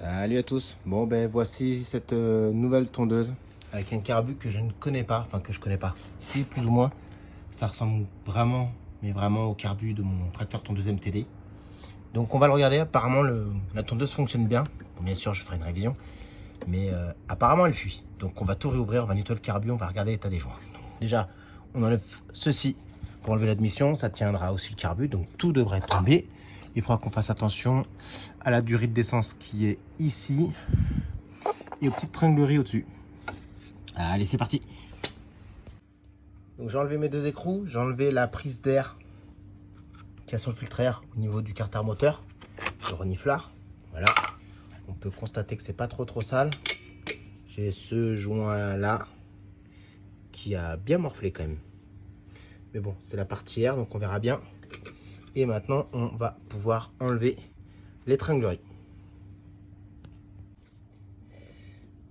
Salut à tous. Bon ben voici cette nouvelle tondeuse avec un carbu que je ne connais pas, enfin que je connais pas. Si plus ou moins, ça ressemble vraiment, mais vraiment au carbu de mon tracteur tondeuse MTD. Donc on va le regarder. Apparemment la tondeuse fonctionne bien. Bon, bien sûr, je ferai une révision, mais apparemment elle fuit. Donc on va tout réouvrir, on va nettoyer le carbu, on va regarder l'état des joints. Déjà, on enlève ceci pour enlever l'admission. Ça tiendra aussi le carbu, donc tout devrait tomber. Il faudra qu'on fasse attention à la durée d'essence qui est ici et aux petites tringleries au-dessus. Allez, c'est parti. Donc j'ai enlevé mes deux écrous, j'ai enlevé la prise d'air qui a sur le filtre air au niveau du carter moteur, le reniflard. Voilà, on peut constater que c'est pas trop sale. J'ai ce joint là qui a bien morflé quand même. Mais bon, c'est la partie air, donc on verra bien. Et maintenant, on va pouvoir enlever les tringleries.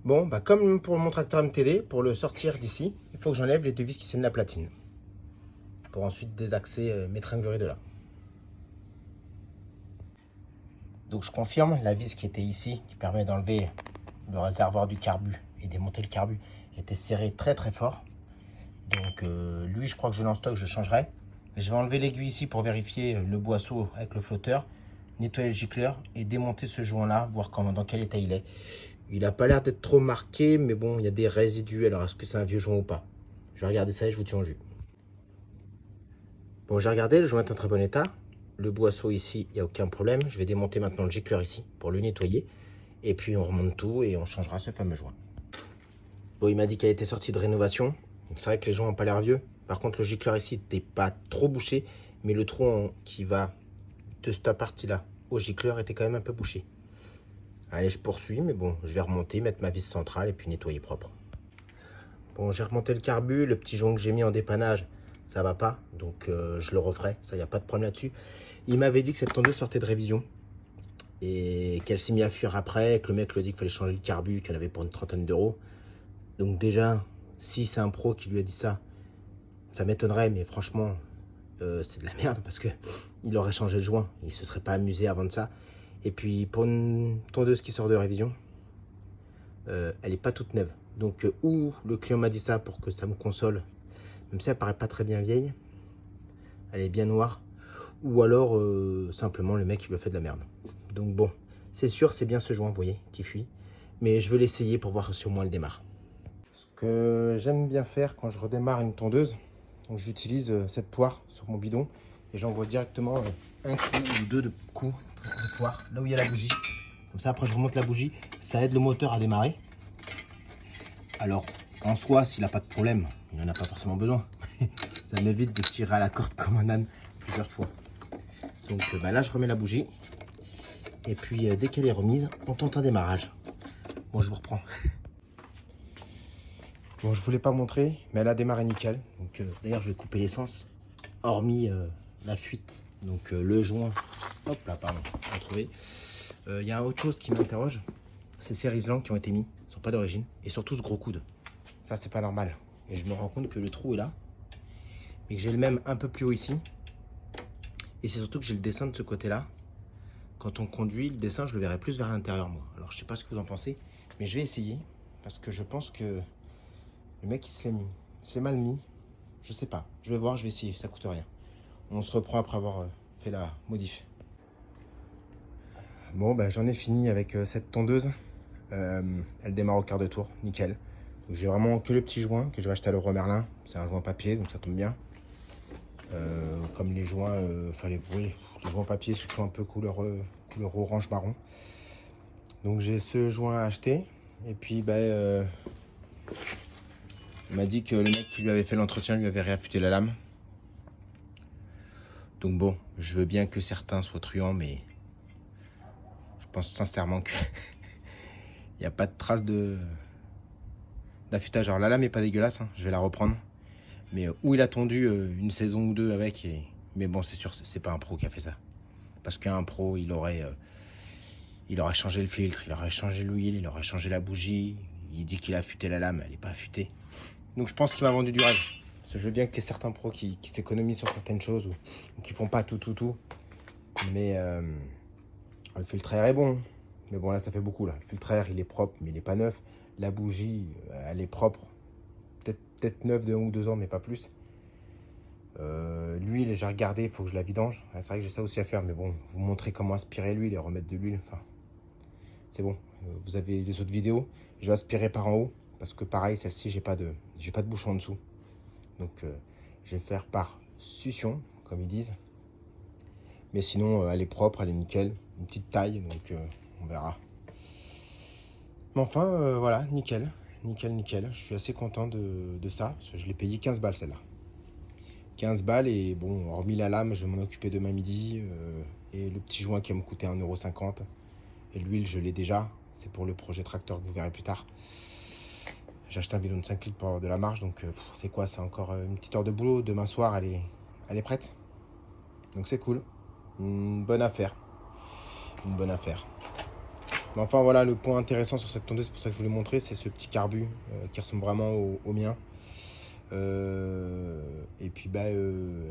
Bon, bah comme pour mon tracteur MTD, pour le sortir d'ici, il faut que j'enlève les deux vis qui tiennent la platine. Pour ensuite désaxer mes tringleries de là. Donc je confirme, la vis qui était ici, qui permet d'enlever le réservoir du carbu et démonter le carbu, était serrée très fort. Donc lui, je crois que je l'ai en stock, je changerai. Je vais enlever l'aiguille ici pour vérifier le boisseau avec le flotteur, nettoyer le gicleur et démonter ce joint là, voir dans quel état il est. Il n'a pas l'air d'être trop marqué, mais bon, il y a des résidus. Alors, est-ce que c'est un vieux joint ou pas? Je vais regarder ça et je vous tiens au jus. Bon, j'ai regardé, le joint est en très bon état. Le boisseau ici, il n'y a aucun problème. Je vais démonter maintenant le gicleur ici pour le nettoyer. Et puis, on remonte tout et on changera ce fameux joint. Bon, il m'a dit qu'il a été sorti de rénovation. C'est vrai que les joints n'ont pas l'air vieux. Par contre, le gicleur ici n'était pas trop bouché, mais le trou qui va de cette partie-là au gicleur était quand même un peu bouché. Allez, je poursuis, mais bon, je vais remonter, mettre ma vis centrale et puis nettoyer propre. Bon, j'ai remonté le carbu, le petit joint que j'ai mis en dépannage, ça va pas, donc je le referai, ça, y a pas de problème là-dessus. Il m'avait dit que cette tondeuse sortait de révision et qu'elle s'est mise à fuir après, que le mec lui a dit qu'il fallait changer le carbu, qu'il y en avait pour une trentaine d'euros. Donc déjà, si c'est un pro qui lui a dit ça, ça m'étonnerait, mais franchement, c'est de la merde parce que il aurait changé le joint, il se serait pas amusé avant de ça. Et puis pour une tondeuse qui sort de révision, elle est pas toute neuve. Donc ou le client m'a dit ça pour que ça me console, même si elle paraît pas très bien vieille, elle est bien noire, ou alors simplement le mec il lui a fait de la merde. Donc bon, c'est sûr c'est bien ce joint, vous voyez, qui fuit. Mais je vais l'essayer pour voir si au moins elle démarre. Ce que j'aime bien faire quand je redémarre une tondeuse, donc j'utilise cette poire sur mon bidon et j'envoie directement un coup ou deux de coups de poire là où il y a la bougie. Comme ça après je remonte la bougie, ça aide le moteur à démarrer. Alors en soi s'il n'a pas de problème, il n'en a pas forcément besoin. Ça m'évite de tirer à la corde comme un âne plusieurs fois. Donc là je remets la bougie et puis dès qu'elle est remise, on tente un démarrage. Bon, je vous reprends. Bon, je voulais pas montrer, mais elle a démarré nickel. Donc d'ailleurs, je vais couper l'essence, hormis la fuite. Donc le joint, hop là, pardon, retrouvé. Il y a autre chose qui m'interroge, c'est ces riselants qui ont été mis, ils sont pas d'origine, et surtout ce gros coude. Ça, c'est pas normal. Et je me rends compte que le trou est là, mais que j'ai le même un peu plus haut ici. Et c'est surtout que j'ai le dessin de ce côté-là. Quand on conduit, le dessin, je le verrai plus vers l'intérieur, moi. Alors, je sais pas ce que vous en pensez, mais je vais essayer, parce que je pense que le mec, il se l'est mal mis. Je sais pas. Je vais voir, je vais essayer. Ça coûte rien. On se reprend après avoir fait la modif. Bon, ben, j'en ai fini avec cette tondeuse. Elle démarre au quart de tour. Nickel. J'ai vraiment que le petit joint que je vais acheter à Leroy Merlin. C'est un joint papier, donc ça tombe bien. Comme les joints, les joints papier, ceux qui sont un peu couleur orange marron. Donc j'ai ce joint à acheter. Et puis, ben... il m'a dit que le mec qui lui avait fait l'entretien lui avait réaffûté la lame. Donc bon, je veux bien que certains soient truands, mais je pense sincèrement qu'il n'y a pas de trace d'affûtage. Alors la lame est pas dégueulasse, hein, je vais la reprendre. Mais où il a tondu une saison ou deux avec. Mais bon, c'est sûr, c'est pas un pro qui a fait ça. Parce qu'un pro, il aurait changé le filtre, il aurait changé l'huile, il aurait changé la bougie. Il dit qu'il a affûté la lame, elle n'est pas affûtée. Donc je pense qu'il m'a vendu du rêve. Parce que je veux bien qu'il y ait certains pros qui s'économisent sur certaines choses ou qui font pas tout. Mais le filtre à air est bon. Mais bon, là, ça fait beaucoup. Là. Le filtre à air, il est propre, mais il n'est pas neuf. La bougie, elle est propre. Peut-être neuve de 1 ou 2 ans, mais pas plus. L'huile, j'ai regardé, il faut que je la vidange. C'est vrai que j'ai ça aussi à faire, mais bon, vous montrer comment aspirer l'huile et remettre de l'huile. Enfin, c'est bon. Vous avez les autres vidéos. Je vais aspirer par en haut, parce que pareil, celle-ci, j'ai pas de bouchon en dessous. Donc, je vais faire par succion, comme ils disent. Mais sinon, elle est propre, elle est nickel. Une petite taille, donc on verra. Mais enfin, voilà, nickel. Nickel, nickel. Je suis assez content de ça. Parce que je l'ai payé 15 balles celle-là. 15 balles et bon, hormis la lame, je vais m'en occuper demain midi. Et le petit joint qui va me coûter 1,50 €. Et l'huile, je l'ai déjà. C'est pour le projet tracteur que vous verrez plus tard. J'ai acheté un bidon de 5 litres pour avoir de la marge. Donc c'est quoi? C'est encore une petite heure de boulot. Demain soir, elle est prête. Donc c'est cool. Une bonne affaire. Une bonne affaire. Mais enfin voilà, le point intéressant sur cette tondeuse, c'est pour ça que je voulais montrer, c'est ce petit carbu qui ressemble vraiment au mien. Et puis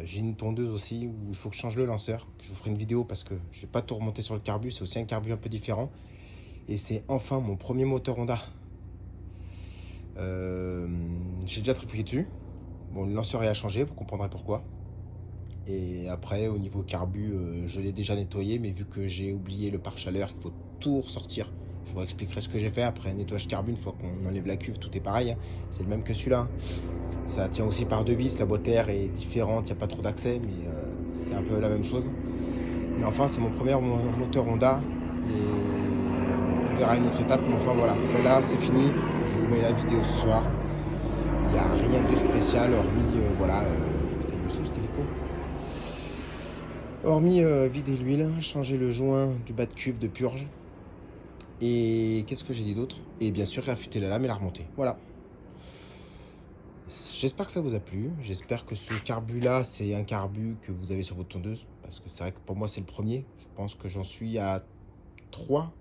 j'ai une tondeuse aussi où il faut que je change le lanceur. Je vous ferai une vidéo parce que je vais pas tout remonter sur le carbu, c'est aussi un carbu un peu différent. Et c'est enfin mon premier moteur Honda. J'ai déjà trifouillé dessus. Bon, le lanceur est à changer, vous comprendrez pourquoi. Et après, au niveau carbu, je l'ai déjà nettoyé, mais vu que j'ai oublié le pare-chaleur, il faut tout ressortir. Je vous expliquerai ce que j'ai fait après nettoyage carbu. Une fois qu'on enlève la cuve, tout est pareil, hein. C'est le même que celui-là. Ça tient aussi par deux vis, la boîte air est différente, il n'y a pas trop d'accès, mais c'est un peu la même chose. Mais enfin, c'est mon premier moteur Honda, et on verra une autre étape. Mais enfin voilà, celle-là c'est fini. Je vous mets la vidéo ce soir. Il n'y a rien de spécial, hormis voilà. Putain, il me saoule cet hélico. Hormis vider l'huile, changer le joint du bas de cuve de purge. Et qu'est-ce que j'ai dit d'autre? Et bien sûr réaffûter la lame et la remonter. Voilà. J'espère que ça vous a plu. J'espère que ce carbu là, c'est un carbu que vous avez sur votre tondeuse. Parce que c'est vrai que pour moi c'est le premier. Je pense que j'en suis à 3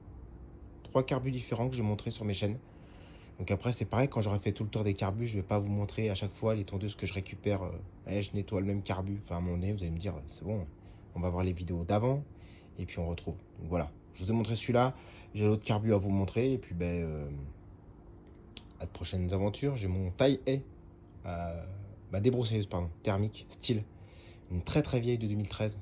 carbus différents que j'ai montré sur mes chaînes. Donc après c'est pareil, quand j'aurai fait tout le tour des carbus, je vais pas vous montrer à chaque fois les tondeuses que je récupère. Je nettoie le même carbu. Enfin à mon nez, vous allez me dire, c'est bon, on va voir les vidéos d'avant. Et puis on retrouve. Donc voilà, je vous ai montré celui-là. J'ai l'autre carbu à vous montrer. Et puis à de prochaines aventures. J'ai mon taille A. Débroussailleuse pardon, thermique, style. Une très très vieille de 2013.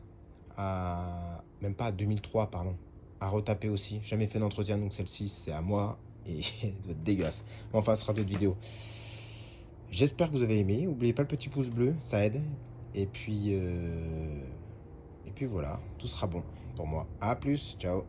Même pas 2003 pardon. À retaper aussi. Jamais fait d'entretien, donc celle-ci c'est à moi. Et elle doit être dégueulasse. Enfin, ce sera d'autres vidéos. J'espère que vous avez aimé. N'oubliez pas le petit pouce bleu, ça aide. Et puis voilà, tout sera bon pour moi. A plus, ciao.